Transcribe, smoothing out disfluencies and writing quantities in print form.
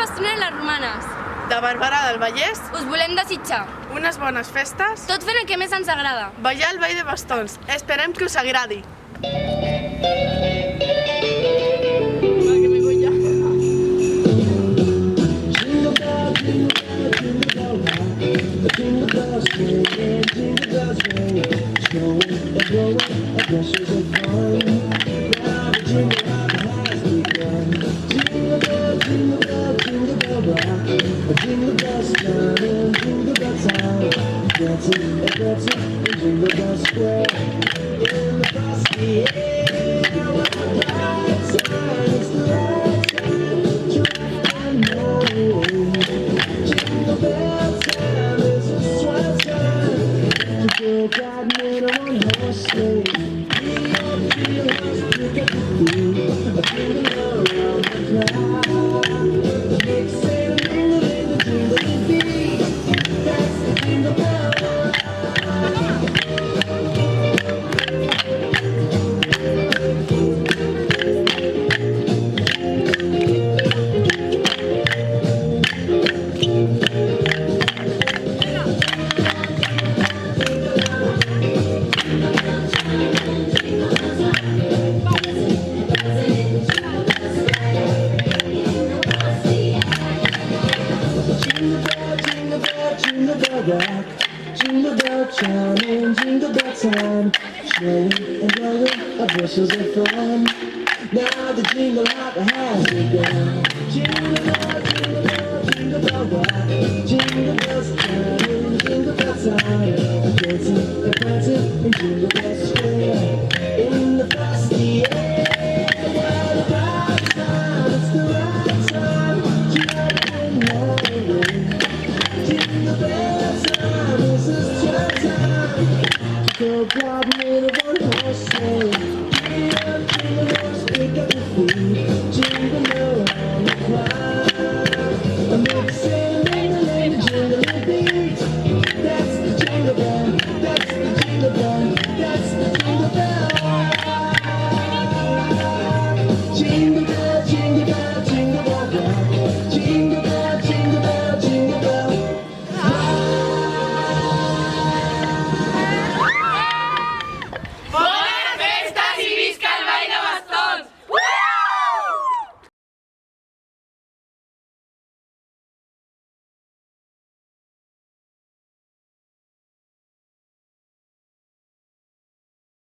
Bastina i les Romanes. De Barberà del Vallès, Us volem desitjar, unes bones festes. tot fent el que més ens agrada. Ballar el ball de bastons. Esperem que us agradi. Jingle bell chiming, jingle bell time, snowing and blowing our bushels of fun. Now the jingle hop has begun. Jingle bell, jingle bell, jingle bell rock. Jingle bells chiming, jingle bell time, dancing and prancing in Jingle Bell Square. In the frosty air, what a bright time! It's the right time to ride and ride away. Jingle bell time, this is your time. Go driving in a one-horse sleigh. Get up, jingle bells, pick up your feet. Jingle around the clock. I'm never saying ring-a-ling, jingle beat. That's the jingle bell. That's the jingle bell. That's the jingle bell. Jingle bell, jingle bell, jingle bell rock. Jingle bell, jingle bell, jingle bell. Bones festes i visca el